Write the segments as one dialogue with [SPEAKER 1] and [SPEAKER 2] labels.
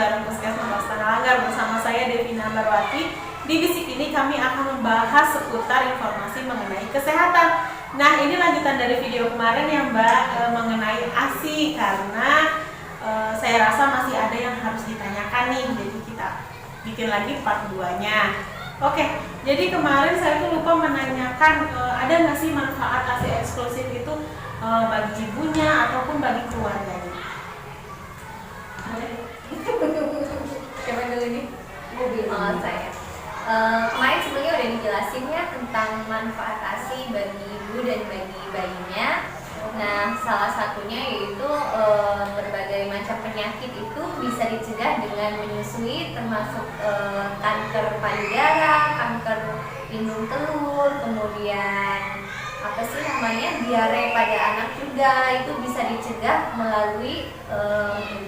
[SPEAKER 1] bareng Puskesmas Langgar bersama saya Devina Barwati. Di Bisik ini kami akan membahas seputar informasi mengenai kesehatan. Nah, ini lanjutan dari video kemarin ya Mbak, mengenai ASI, karena saya rasa masih ada yang harus ditanyakan nih, jadi kita bikin lagi part 2-nya. Oke, jadi kemarin saya tuh lupa menanyakan ada nggak sih manfaat ASI eksklusif itu bagi ibunya ataupun bagi keluarganya.
[SPEAKER 2] Siapa dulu ini? Saya. Kemarin sebenarnya udah dijelasin ya tentang manfaat ASI bagi ibu dan bagi bayinya. Nah, salah satunya yaitu berbagai macam penyakit itu bisa dicegah dengan menyusui, termasuk kanker payudara, kanker indung telur, kemudian diare pada anak juga itu bisa dicegah melalui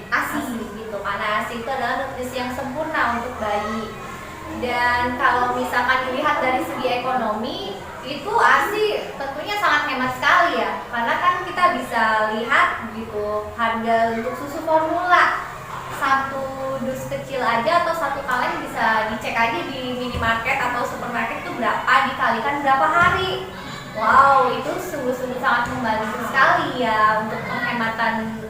[SPEAKER 2] ASI gitu, karena ASI itu adalah nutrisi yang sempurna untuk bayi. Dan kalau misalkan dilihat dari segi ekonomi, itu ASI tentunya sangat hemat sekali ya, karena kan kita bisa lihat gitu harga untuk susu formula satu dus kecil aja atau satu kaleng bisa dicek aja di minimarket atau supermarket itu berapa, dikalikan berapa hari. Wow, itu sungguh-sungguh sangat membantu sekali ya untuk penghematan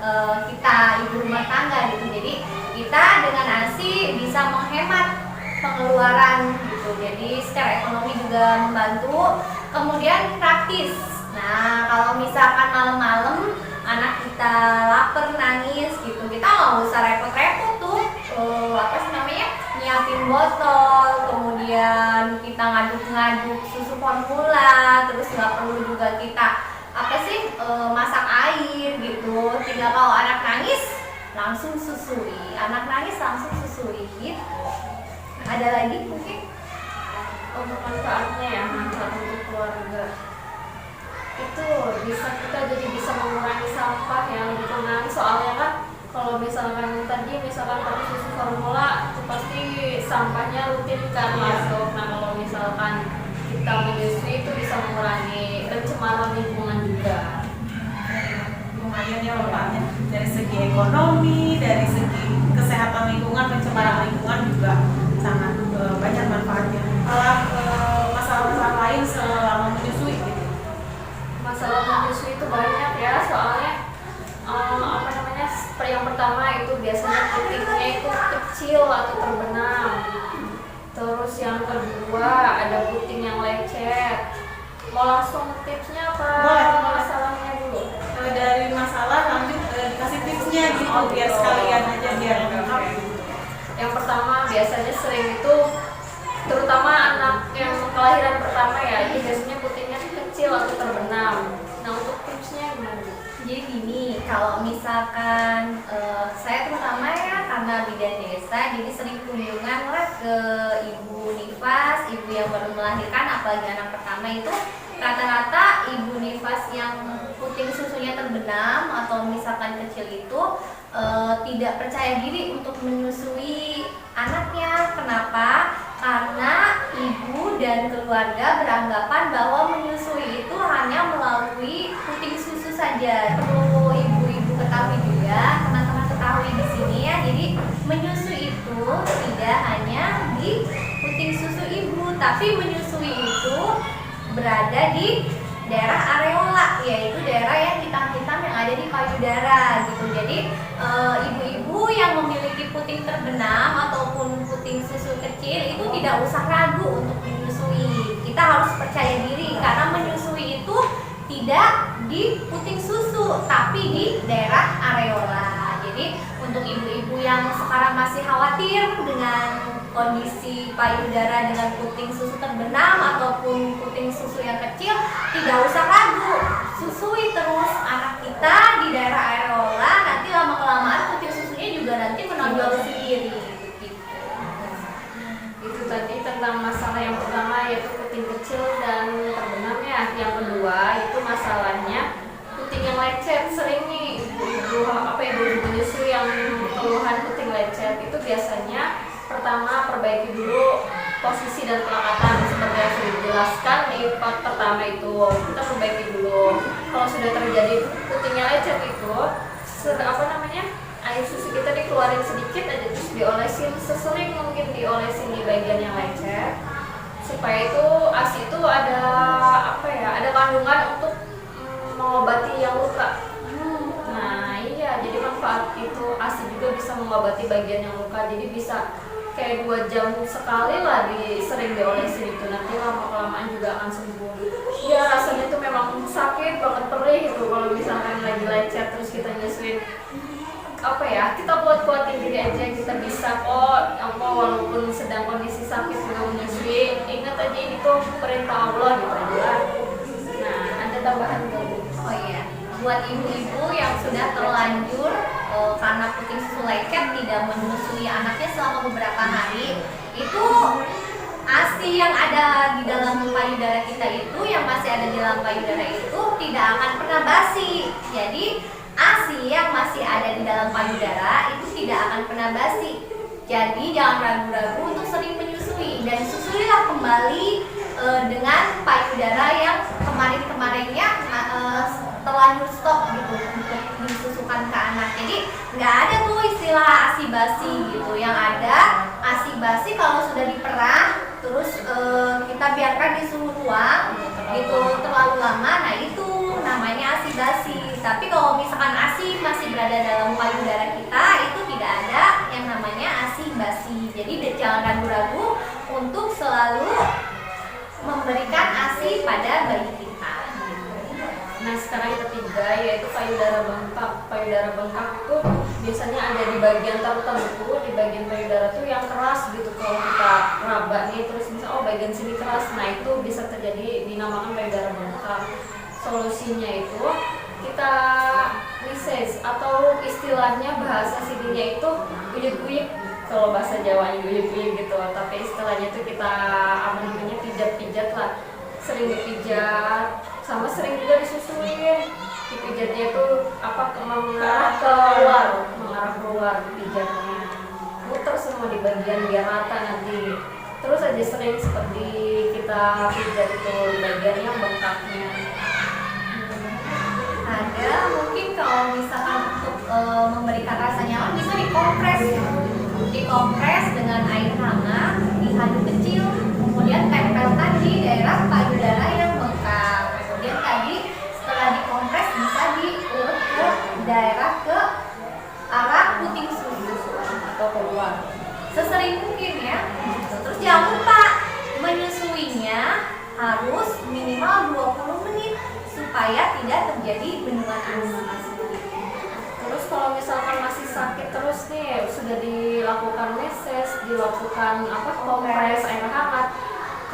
[SPEAKER 2] kita ibu rumah tangga gitu. Jadi kita dengan ASI bisa menghemat pengeluaran gitu. Jadi secara ekonomi juga membantu. Kemudian praktis. Nah, kalau misalkan malam-malam anak kita lapar, nangis gitu, kita nggak usah repot-repot tuh nyiapin botol, kemudian kita ngaduk-ngaduk susu formula, terus nggak perlu juga kita masak air gitu. Tinggal kalau anak nangis langsung susui, gitu. Ada lagi mungkin
[SPEAKER 3] untuk manfaatnya ya, manfaat untuk keluarga itu kita jadi bisa mengurangi sampah yang lingkungan. Soalnya kan kalau misalkan tadi pakai susu formula itu pasti sampahnya rutin kan masuk. Nah, kalau misalkan kita menyusui itu bisa mengurangi pencemaran lingkungan juga.
[SPEAKER 1] Lumayan ya manfaatnya dari segi ekonomi, dari segi kesehatan lingkungan, pencemaran lingkungan juga sangat banyak manfaatnya. Kalau masalah-masalah lain selama menyusui gitu.
[SPEAKER 3] Masalah menyusui itu banyak ya, soalnya yang pertama itu biasanya putingnya itu kecil atau terbenam. Terus yang kedua ada puting yang lecet. Mau langsung tipsnya apa?
[SPEAKER 1] Boleh.
[SPEAKER 3] Masalahnya dulu.
[SPEAKER 1] Dari masalah lanjut kasih tipsnya gitu, biar sekalian aja biar lengkap.
[SPEAKER 3] Yang pertama biasanya sering itu terutama anak yang kelahiran pertama ya, itu biasanya putingnya kecil atau terbenam. Nah, untuk tipsnya gimana?
[SPEAKER 2] Jadi gini, kalau misalkan saya terutama ya karena bidan desa, jadi sering kunjungan lah ke ibu nifas, ibu yang baru melahirkan, apalagi anak pertama itu rata-rata ibu nifas yang puting susunya terbenam atau misalkan kecil itu tidak percaya diri untuk menyusui anaknya. Kenapa? Karena ibu dan keluarga beranggapan bahwa menyusui itu hanya melalui puting susu saja. Perlu ibu-ibu ketahui juga, teman-teman ketahui di sini ya. Jadi menyusui itu tidak hanya di puting susu ibu, tapi menyusui itu berada di daerah areola, yaitu daerah yang hitam-hitam yang ada di payudara gitu. Jadi ibu-ibu yang memiliki puting terbenam ataupun puting susu kecil itu tidak usah ragu untuk menyusui. Kita harus percaya diri karena menyusui itu tidak di puting susu tapi di daerah areola. Jadi untuk ibu-ibu yang sekarang masih khawatir dengan kondisi payudara dengan puting susu terbenam ataupun puting susu yang kecil, tidak usah ragu, susui terus anak kita di daerah areola. Nanti lama-kelamaan puting susunya juga nanti menonjol sendiri begitu.
[SPEAKER 3] Itu tadi tentang masalah yang pertama yaitu puting kecil dan terbenam ya. Yang kedua itu masalahnya puting yang lecet. Sering nih ibu menyusui yang keluhan puting lecet itu biasanya pertama perbaiki dulu posisi dan pelekatan seperti yang sudah dijelaskan di part pertama itu. Kita perbaiki dulu. Kalau sudah terjadi putingnya lecet itu air susu kita dikeluarin sedikit aja, terus diolesin sesering mungkin, diolesin di bagian yang lecet supaya itu ASI itu ada apa ya, ada kandungan untuk mengobati yang luka. Nah iya, jadi manfaat itu ASI juga bisa mengobati bagian yang luka, jadi bisa kayak 2 jam sekali lah sering diolesin itu, nanti lama-kelamaan juga akan sembuh. Ya rasanya itu memang sakit banget, perih gitu kalau misalkan lagi lecet terus kita nyusuin. Apa ya, kita kuat-kuatin diri aja, kita bisa kok, walaupun sedang kondisi sakit juga menyusui, ingat aja ini tuh perintah Allah gitu aja. Nah, ada tambahan nggak Bu?
[SPEAKER 2] Oh iya, buat ibu-ibu yang sudah terlanjur karena puting susu lecet tidak menyusui anaknya selama beberapa hari, itu ASI yang ada di dalam payudara kita itu, yang masih ada di dalam payudara itu tidak akan pernah basi. Jadi ASI yang masih ada di dalam payudara itu tidak akan pernah basi. Jadi jangan ragu-ragu untuk sering menyusui, dan susuilah kembali dengan payudara yang kemarin-kemarinnya terlanjur stop gitu untuk disusukan ke anak. Jadi nggak ada tuh istilah ASI basi gitu. Yang ada ASI basi kalau sudah diperah terus kita biarkan di suhu ruang gitu terlalu lama, nah itu namanya ASI basi. Tapi kalau misalkan ASI masih berada dalam payudara kita, itu tidak ada yang namanya ASI basi. Jadi jangan ragu-ragu untuk selalu memberikan ASI pada bayi kita.
[SPEAKER 3] Nah sekarang yang ketiga yaitu payudara bengkak. Payudara bengkak itu biasanya ada di bagian tertentu, di bagian payudara tuh yang keras gitu. Kalau kita raba nih terus misalnya bagian sini keras, nah itu bisa terjadi dinamakan payudara bengkak. Solusinya itu kita lises, atau istilahnya bahasa sininya itu uyuk-uyuk, kalau bahasa Jawanya uyuk-uyuk gitu, tapi istilahnya itu kita pijat-pijat lah, sering dipijat sama sering juga disusuin. Dipijatnya itu mengarah keluar pijatnya, muter semua di bagian biar rata nanti. Terus aja sering seperti kita pijat itu bagian yang bengkaknya.
[SPEAKER 2] Ada mungkin kalau misalkan untuk memberikan rasa nyaman bisa dikompres dengan air hangat, diaduk kecil, kemudian tempelkan di daerah payudara yang bengkak. Kemudian tadi setelah dikompres bisa diurut ke daerah ke arah puting susu
[SPEAKER 3] Atau keluar
[SPEAKER 2] sesering mungkin ya. Terus jangan lupa menyusuinya harus minimal 20 menit supaya tidak terjadi bendungan ASI.
[SPEAKER 3] Terus kalau misalkan masih sakit terus nih, sudah dilakukan meses, dilakukan kompres air hangat.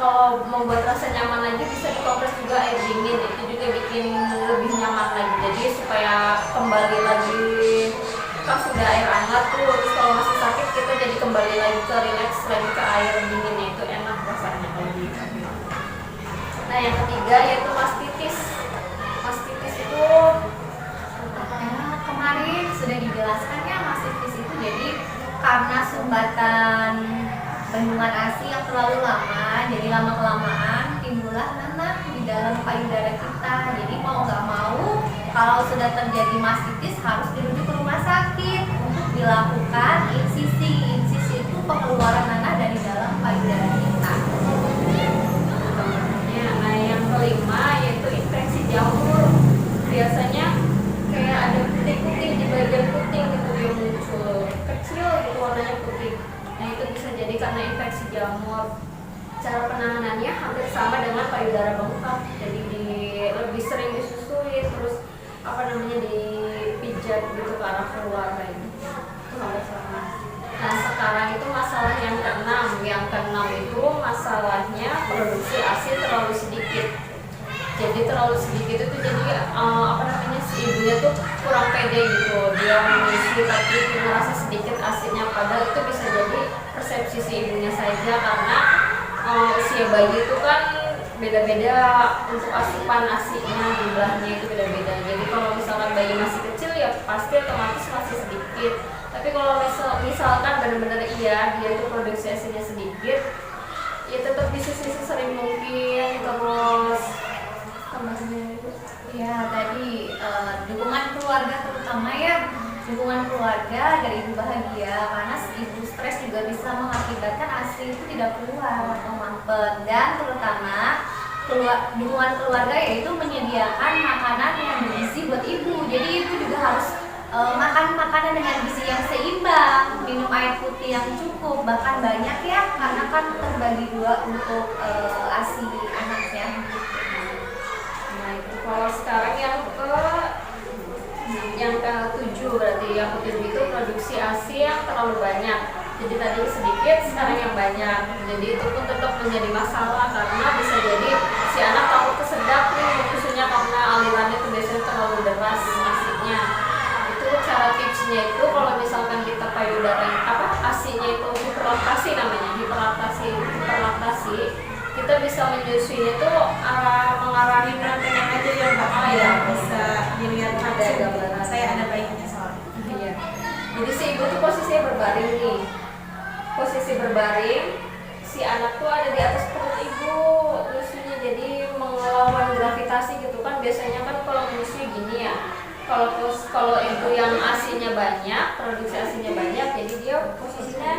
[SPEAKER 3] Kalau membuat rasa nyaman lagi bisa dikompres juga air dingin, itu juga bikin lebih nyaman lagi. Jadi supaya kembali lagi, kan sudah air hangat tuh, terus kalau masih sakit kita jadi kembali lagi ke relax lagi ke air dinginnya, itu enak rasanya kalau gitu. Nah yang ketiga yaitu mastitis. Mastitis itu
[SPEAKER 2] Kemarin sudah dijelaskan ya, mastitis itu jadi karena sumbatan bendungan ASI yang terlalu lama, jadi lama kelamaan timbullah nanah di dalam payudara kita. Jadi mau nggak mau kalau sudah terjadi mastitis harus dirujuk ke rumah sakit untuk dilakukan insisi. Insisi itu pengeluaran nanah dari dalam payudara kita.
[SPEAKER 3] Nah yang kelima yaitu infeksi jamur. Biasanya kayak ada putih-putih di bagian puting gitu yang muncul, kecil gitu warnanya putih. Nah itu bisa jadi karena infeksi jamur. Cara penanganannya hampir sama dengan payudara bengkak, jadi lebih sering disusui, terus dipijat gitu ke arah keluar kayak gitu. Itu hampir sama. Nah sekarang itu masalah yang keenam. Yang keenam itu masalahnya produksi ASI terlalu sedikit. Jadi terlalu sedikit itu jadi si ibunya tuh kurang pede gitu, dia mengisi tapi merasa sedikit ASINya, padahal itu bisa jadi persepsi si ibunya saja karena usia bayi itu kan beda-beda untuk asupan ASINya, jumlahnya itu beda-beda. Jadi kalau misalkan bayi masih kecil ya pasti otomatis masih sedikit, tapi kalau misalkan benar-benar iya dia itu produksi ASINya sedikit, ya tetap disusui sering mungkin. Terus tambahnya itu
[SPEAKER 2] Ya tadi dukungan keluarga terutama ya, dukungan keluarga agar ibu bahagia, karena ibu stres juga bisa mengakibatkan ASI itu tidak keluar atau mampet. Dan terutama dukungan keluarga yaitu menyediakan makanan yang bergizi buat ibu. Jadi ibu juga harus makan makanan dengan gizi yang seimbang, minum air putih yang cukup, bahkan banyak ya, karena kan terbagi dua untuk ASI anaknya.
[SPEAKER 3] Nah itu kalau sekarang yang ke-7 berarti yang ke-7 itu produksi ASI yang terlalu banyak. Jadi tadi sedikit, sekarang yang banyak. Jadi itu pun tetap menjadi masalah karena bisa jadi si anak takut kesedap nih, khususnya karena alirannya itu biasanya terlalu deras ASI-nya. Itu cara tipsnya itu kalau misalkan kita payudara ASI-nya itu hiperlaktasi namanya, hiperlaktasi, kita bisa menyusuinya itu mengarahin
[SPEAKER 1] Pengen aja ya Mbak, ya bisa dilihat
[SPEAKER 3] ada gambaran.
[SPEAKER 1] Saya ada bayinya soalnya.
[SPEAKER 3] Iya. Jadi si ibu tuh posisinya berbaring nih. Posisi berbaring, si anak tuh ada di atas perut ibu, nyusunya jadi melawan gravitasi gitu kan. Biasanya kan kalau menyusui gini ya. Kalau ibu yang ASI-nya banyak, produksi ASI-nya banyak, jadi dia posisinya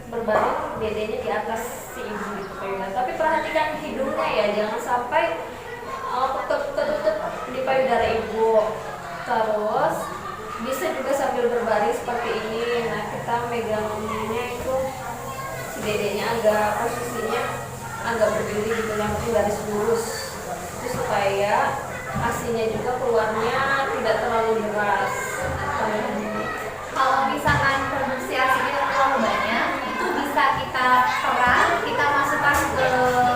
[SPEAKER 3] berbaring, dedenya di atas si ibu gitu payudara. Tapi perhatikan hidungnya ya, jangan sampai ketutup di payudara ibu. Terus bisa juga sambil berbaring seperti ini. Nah kita megangnya itu si dedenya posisinya agak berdiri gitu, yang penting garis lurus. Itu supaya ASI-nya juga keluarnya tidak terlalu deras.
[SPEAKER 2] Kalau misalkan produksi ASI-nya terlalu banyak, itu bisa kita perah, kita masukkan ke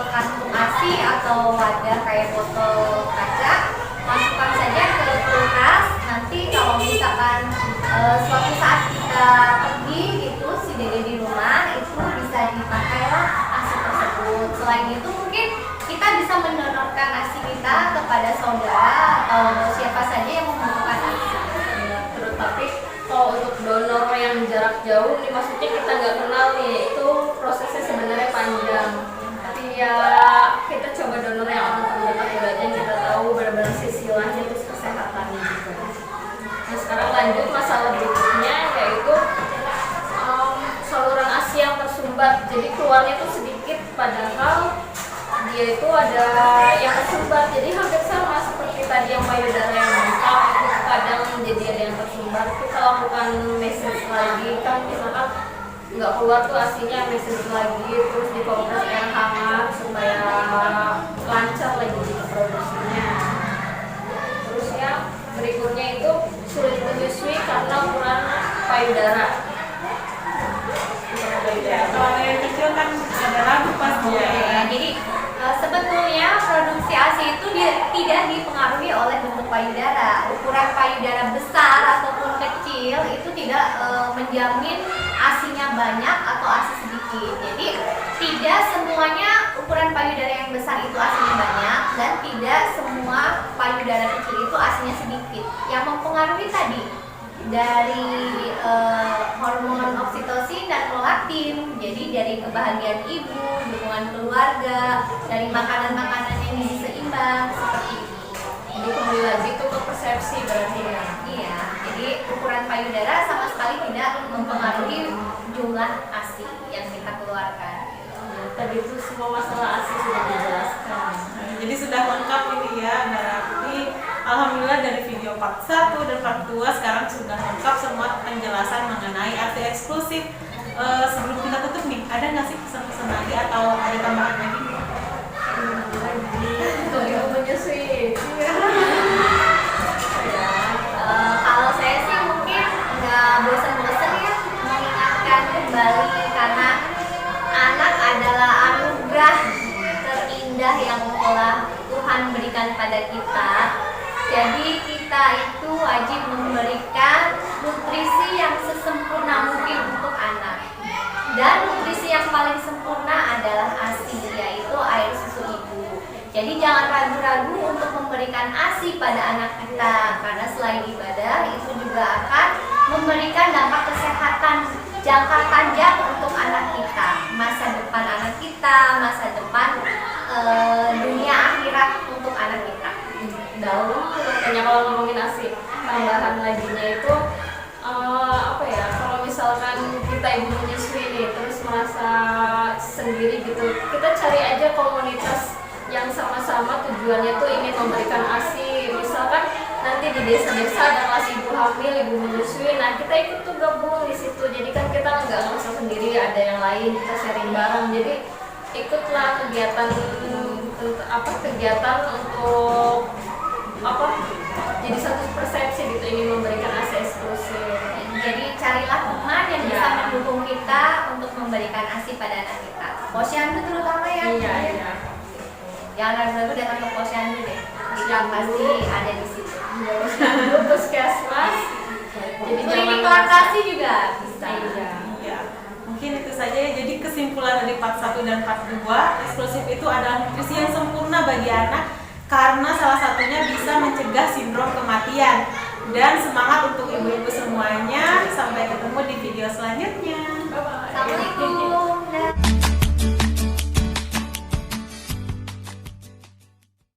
[SPEAKER 2] kantung ASI atau wadah kayak botol kaca, masukkan saja ke kulkas. Nanti kalau misalkan suatu saat kita pergi gitu, si dede di rumah itu bisa dipakailah ASI tersebut. Selain itu mungkin kita bisa mendonorkan ASI kita kepada saudara atau siapa saja yang membutuhkan ASI.
[SPEAKER 3] Terus tapi kalau untuk donor yang jarak jauh nih, maksudnya kita nggak kenal nih, itu prosesnya sebenarnya panjang. Tapi ya kita coba donor yang orang terdekat dulu aja, yang kita tahu benar-benar silsilahnya terus kesehatannya juga. Nah sekarang lanjut masalah berikutnya, yaitu saluran ASI yang tersumbat. Jadi keluarnya tuh sedikit, padahal dia itu ada yang tersumbat. Jadi hampir sama seperti tadi yang payudara yang lengkap, itu kadang jadi ada yang tersumbat. Kita lakukan message lagi kan, misalkan nggak keluar tuh ASI-nya, message lagi, terus dikompres air hangat supaya lancar lagi gitu produksinya. Terus yang berikutnya itu sulit menyusui karena ukuran payudara.
[SPEAKER 1] Kalau yang kecil kan ada ragu pasti ya.
[SPEAKER 2] Jadi sebetulnya produksi ASI itu tidak dipengaruhi oleh bentuk payudara. Ukuran payudara besar ataupun kecil itu tidak menjamin ASI-nya banyak atau ASI sedikit. Jadi tidak semuanya ukuran payudara yang besar itu ASI-nya banyak, dan tidak semua payudara kecil itu ASI-nya sedikit. Yang mempengaruhi tadi dari hormon oksitosin dan prolaktin. Jadi dari kebahagiaan ibu, dukungan keluarga, dari makanan-makanan yang gizi seimbang seperti itu.
[SPEAKER 3] Jadi kembali lagi tuh ke persepsi berarti ya.
[SPEAKER 2] Iya, jadi ukuran payudara sama sekali tidak mempengaruhi jumlah ASI yang kita keluarkan.
[SPEAKER 3] Tadi itu semua masalah ASI sudah dijelaskan.
[SPEAKER 1] Jadi sudah lengkap ini ya, berarti alhamdulillah dari video part 1 dan part 2 sekarang sudah lengkap semua penjelasan mengenai ASI eksklusif. Sebelum kita tutup nih, ada nggak sih pesan-pesan lagi atau ada tambahan lagi?
[SPEAKER 3] Untuk ibu menyusui.
[SPEAKER 2] Kalau saya sih mungkin nggak bosan-bosan ya mengingatkan kembali, karena anak adalah anugerah terindah yang telah Tuhan berikan pada kita. Jadi kita itu wajib memberikan nutrisi yang sesempurna mungkin untuk anak. Dan nutrisi yang paling sempurna adalah ASI, yaitu air susu ibu. Jadi jangan ragu-ragu untuk memberikan ASI pada anak kita, karena selain ibadah itu juga akan memberikan dampak kesehatan jangka panjang untuk anak kita, masa depan anak kita, masa depan dunia akhirat untuk anak kita.
[SPEAKER 3] Dalam kalau ngomongin ASI, tambahan laginya itu merasa sendiri gitu. Kita cari aja komunitas yang sama-sama tujuannya tuh ingin memberikan ASI. Misalkan nanti di desa-desa ada kelas ibu hamil, ibu menyusui, nah kita ikut tuh gabung di situ. Jadi kan kita nggak ngerasa sendiri, ada yang lain, kita sharing bareng. Jadi ikutlah kegiatan untuk jadi satu persepsi gitu, ingin memberikan ASI eksklusif.
[SPEAKER 2] Jadi carilah teman yang bisa mendukung kita untuk memberikan ASI pada anak kita. Posyandu terutama ya.
[SPEAKER 3] Iya.
[SPEAKER 2] Jangan ragu-ragu datang ke posyandu deh. Kita pasti ada di situ.
[SPEAKER 3] Posyandu, puskesmas, jadi
[SPEAKER 2] Klinik
[SPEAKER 3] jangan
[SPEAKER 2] lantasi juga bisa.
[SPEAKER 1] Iya. Mungkin itu saja ya. Jadi kesimpulan dari part 1 dan part 2, eksklusif itu adalah nutrisi yang sempurna bagi anak karena salah satunya bisa mencegah sindrom kematian. Dan semangat untuk ibu-ibu semuanya. Sampai ketemu di video selanjutnya.
[SPEAKER 3] Bye-bye.
[SPEAKER 2] Assalamualaikum.